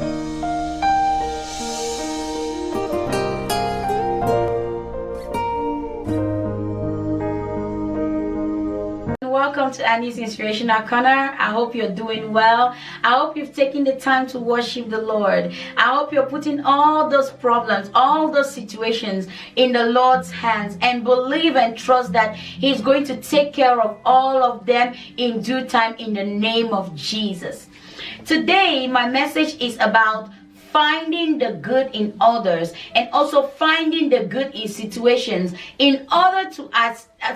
Welcome to Annie's Inspirational Corner. I hope you're doing well. I hope you've taken the time to worship the Lord. I hope you're putting all those problems, all those situations in the Lord's hands and believe and trust that He's going to take care of all of them in due time in the name of Jesus. Today, my message is about finding the good in others and also finding the good in situations in order to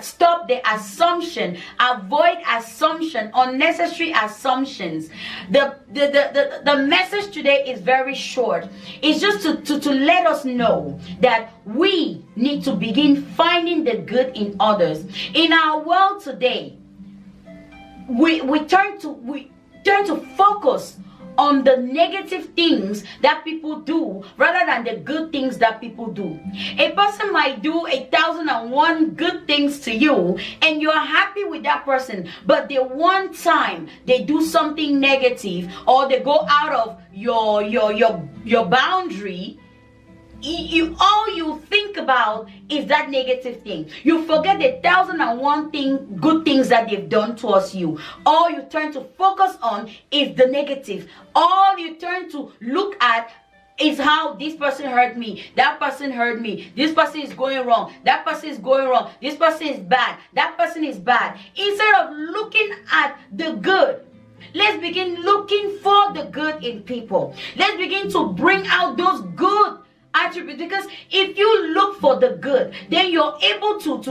stop the assumption, avoid assumption, unnecessary assumptions. The message today is very short. It's just to let us know that we need to begin finding the good in others. In our world today, we turn to focus on the negative things that people do rather than the good things that people do. A person might do 1,001 good things to you and you're happy with that person, but the one time they do something negative or they go out of your boundary, all you think about is that negative thing. You forget the 1,001 good things that they've done towards you. All you turn to focus on is the negative. All you turn to look at is how this person hurt me, that person hurt me, this person is going wrong, that person is going wrong, this person is bad, that person is bad. Instead of looking at the good, let's begin looking for the good in people. Let's begin to bring out those good attributes, because if you look for the good, then you're able to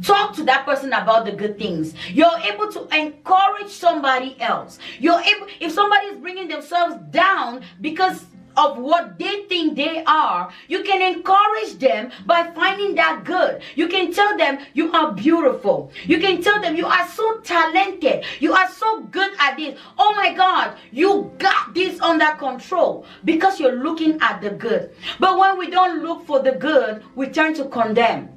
talk to that person about the good things. You're able to encourage somebody else. You're able, if somebody is bringing themselves down because of what they think they are, you can encourage them by finding that good. You can tell them you are beautiful. You can tell them you are so talented. You are so good at this. Oh my God, you got this under control, because you're looking at the good. But when we don't look for the good, we turn to condemn.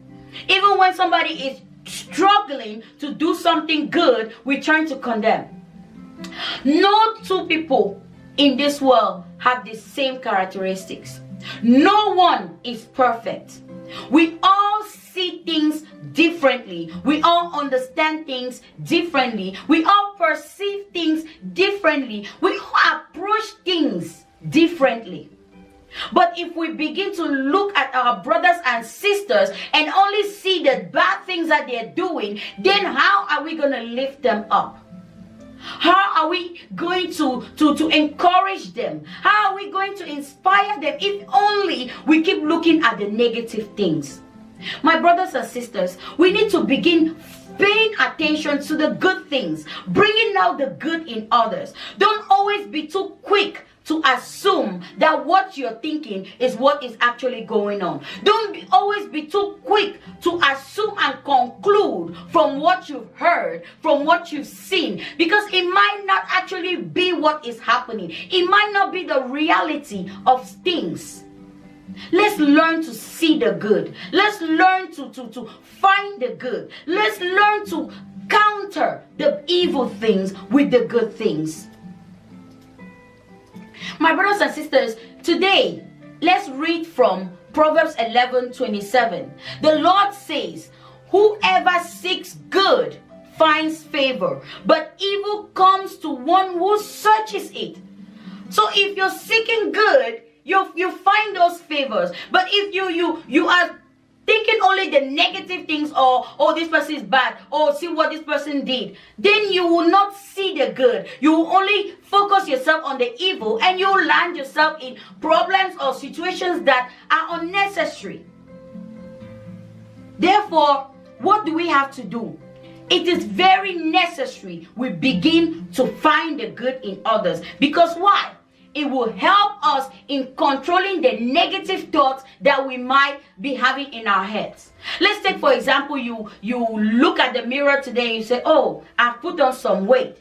Even when somebody is struggling to do something good, we turn to condemn. No two people in this world have the same characteristics. No one is perfect. We all see things differently. We all understand things differently. We all perceive things differently. We all approach things differently. But if we begin to look at our brothers and sisters and only see the bad things that they're doing, then how are we going to lift them up? How are we going to encourage them? How are we going to inspire them if only we keep looking at the negative things? My brothers and sisters, we need to begin paying attention to the good things, bringing out the good in others. Don't always be too quick to assume that what you're thinking is what is actually going on. Don't always be too quick to assume and conclude from what you've heard, from what you've seen, because it might not actually be what is happening. It might not be the reality of things. Let's learn to see the good. Let's learn to find the good. Let's learn to counter the evil things with the good things. My brothers and sisters, today, let's read from Proverbs 11:27. The Lord says, whoever seeks good finds favor, but evil comes to one who searches it. So if you're seeking good, you find those favors. But if you are thinking only the negative things, or oh, this person is bad, or see what this person did, then you will not see the good. You will only focus yourself on the evil, and you will land yourself in problems or situations that are unnecessary. Therefore, what do we have to do? It is very necessary we begin to find the good in others. Because why? It will help us in controlling the negative thoughts that we might be having in our heads. Let's take, for example, you look at the mirror today and you say, oh, I've put on some weight.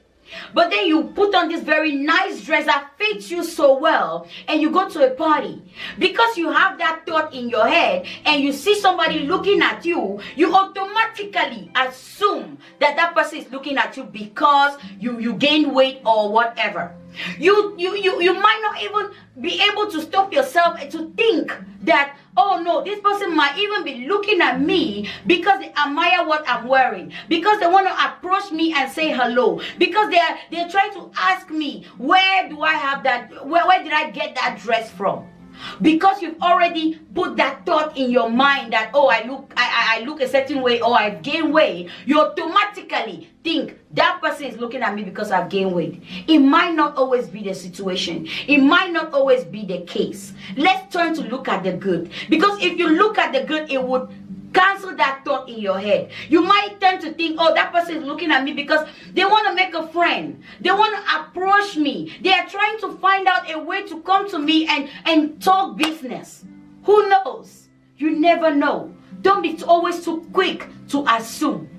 But then you put on this very nice dress that fits you so well, and you go to a party. Because you have that thought in your head and you see somebody looking at you, you automatically assume that that person is looking at you because you gained weight or whatever. You might not even be able to stop yourself to think that, oh no, this person might even be looking at me because they admire what I'm wearing, because they want to approach me and say hello, because they're trying to ask me, where do I have that, where did I get that dress from? Because you've already put that thought in your mind that, oh, I look a certain way, or I've gained weight, you automatically think that person is looking at me because I've gained weight. It might not always be the situation. It might not always be the case. Let's turn to look at the good. Because if you look at the good, it would cancel that thought in your head. You might tend to think, oh, that person is looking at me because they want to make a friend. They want to approach me. They are trying to find out a way to come to me and talk business. Who knows? You never know. Don't be always too quick to assume.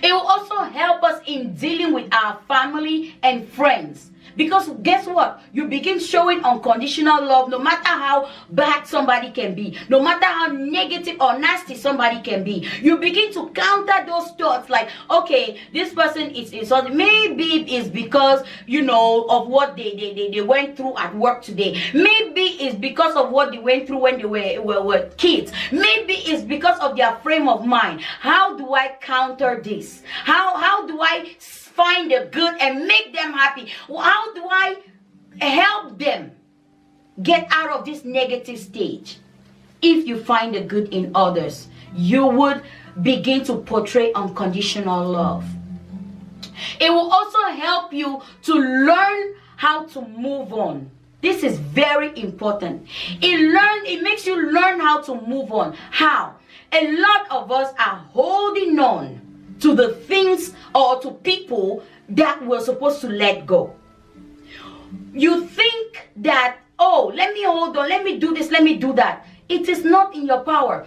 It will also help us in dealing with our family and friends. Because guess what? You begin showing unconditional love no matter how bad somebody can be. No matter how negative or nasty somebody can be. You begin to counter those thoughts like, okay, this person is insulting. Maybe it's because, you know, of what they went through at work today. Maybe it's because of what they went through when they were kids. Maybe it's because of their frame of mind. How do I counter this? How do I find the good and make them happy? How do I help them get out of this negative stage? If you find the good in others, you would begin to portray unconditional love. It will also help you to learn how to move on. This is very important. It makes you learn how to move on. How? A lot of us are holding on to the things or to people that we're supposed to let go. You think that, oh, let me hold on, let me do this, let me do that. It is not in your power.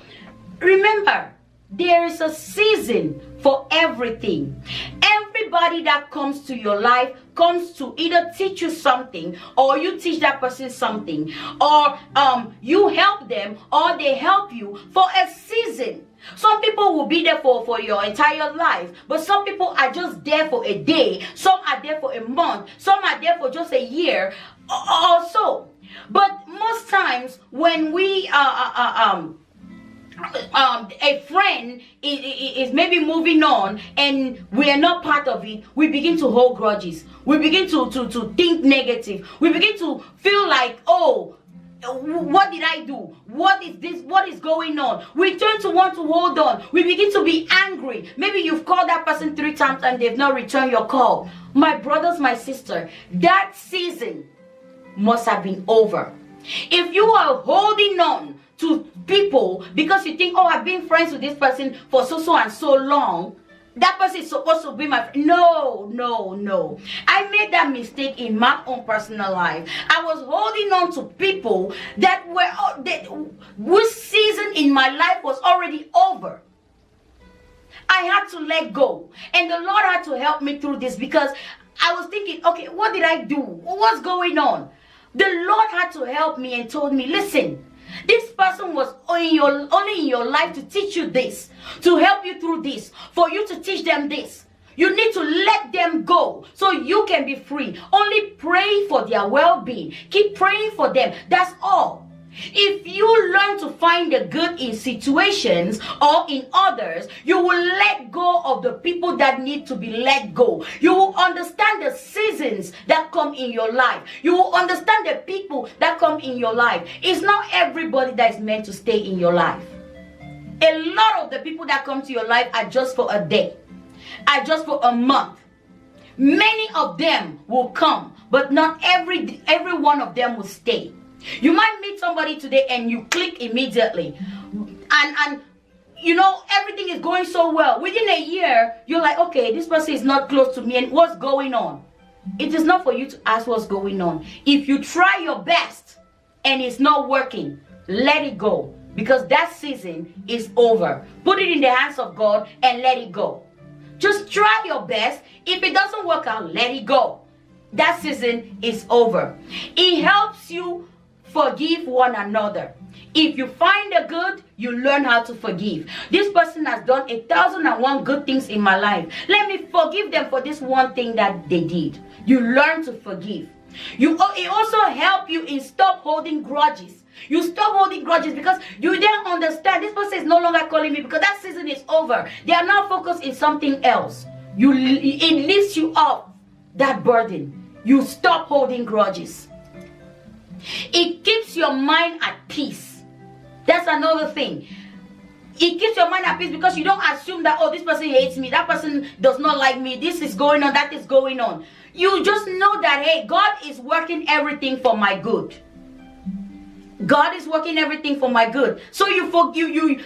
Remember, there is a season for everything. Everybody that comes to your life comes to either teach you something, or you teach that person something, or you help them, or they help you for a season. Some people will be there for your entire life, but some people are just there for a day, some are there for a month, some are there for just a year or so. But most times when we a friend is maybe moving on and we are not part of it, we begin to hold grudges. We begin to think negative. We begin to feel like, oh, what did I do? What is this? What is going on? We turn to want to hold on. We begin to be angry. Maybe you've called that person 3 times and they've not returned your call. My brothers, my sister, that season must have been over. If you are holding on to people because you think, oh, I've been friends with this person for so and so long, that person is supposed to be my friend. No. I made that mistake in my own personal life. I was holding on to people that whose season in my life was already over. I had to let go. And the Lord had to help me through this, because I was thinking, okay, what did I do? What's going on? The Lord had to help me and told me, listen, this person was only in your life to teach you this, to help you through this, for you to teach them this. You need to let them go so you can be free. Only pray for their well-being. Keep praying for them. That's all. If you learn to find the good in situations or in others, you will let go of the people that need to be let go. You will understand the seasons that come in your life. You will understand the people that come in your life. It's not everybody that is meant to stay in your life. A lot of the people that come to your life are just for a day, are just for a month. Many of them will come, but not every one of them will stay. You might meet somebody today and you click immediately, and you know everything is going so well. Within a year, you're like, okay, this person is not close to me, and what's going on? It is not for you to ask what's going on. If you try your best and it's not working, let it go, because that season is over. Put it in the hands of God and let it go. Just try your best. If it doesn't work out, let it go. That season is over. It helps you forgive one another. If you find the good, you learn how to forgive. This person has done 1,001 good things in my life. Let me forgive them for this one thing that they did. You learn to forgive. It also helps you in stop holding grudges. You stop holding grudges because you then understand this person is no longer calling me because that season is over. They are now focused in something else. It lifts you off that burden. You stop holding grudges. It keeps your mind at peace. That's another thing. It keeps your mind at peace because you don't assume that, oh, this person hates me, that person does not like me, this is going on, that is going on. You just know that, hey, God is working everything for my good. God is working everything for my good. So you keep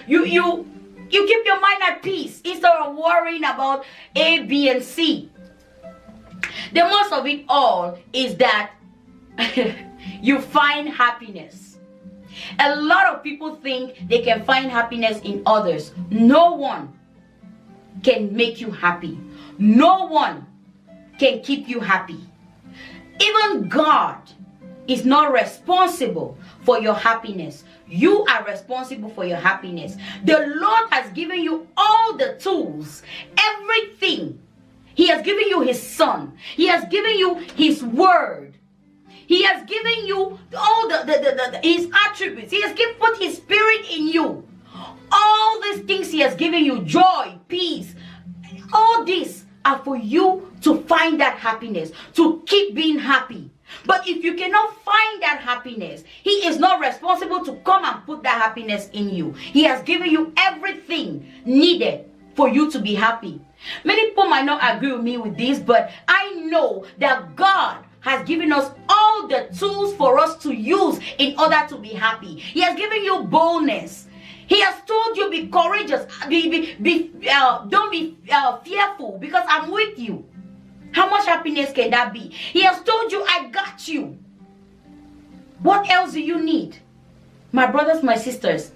your mind at peace instead of worrying about A, B, and C. The most of it all is that you find happiness. A lot of people think they can find happiness in others. No one can make you happy. No one can keep you happy. Even God is not responsible for your happiness. You are responsible for your happiness. The Lord has given you all the tools, everything. He has given you His Son. He has given you His Word. He has given you all His attributes. He has put His Spirit in you. All these things He has given you, joy, peace, all these are for you to find that happiness, to keep being happy. But if you cannot find that happiness, He is not responsible to come and put that happiness in you. He has given you everything needed for you to be happy. Many people might not agree with me with this, but I know that God has given us all the tools for us to use in order to be happy. He has given you boldness. He has told you, be courageous, don't be fearful because I'm with you. How much happiness can that be? He has told you, I got you. What else do you need? My brothers, my sisters,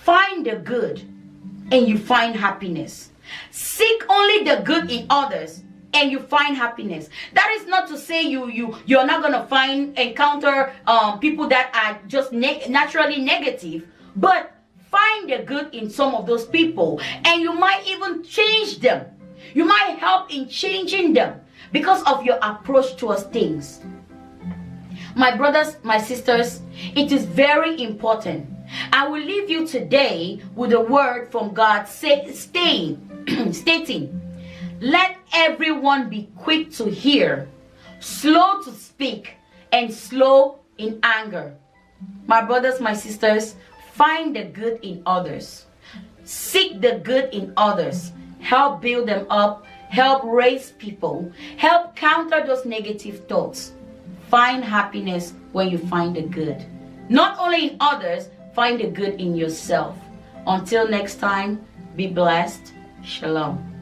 find the good and you find happiness. Seek only the good in others and you find happiness. That is not to say you're not going to encounter people that are just naturally negative, but find the good in some of those people and you might even change them. You might help in changing them because of your approach towards things. My brothers, my sisters, it is very important. I will leave you today with a word from God stating, let everyone be quick to hear, slow to speak, and slow in anger. My brothers, my sisters, find the good in others. Seek the good in others. Help build them up. Help raise people. Help counter those negative thoughts. Find happiness when you find the good. Not only in others, find the good in yourself. Until next time, be blessed. Shalom.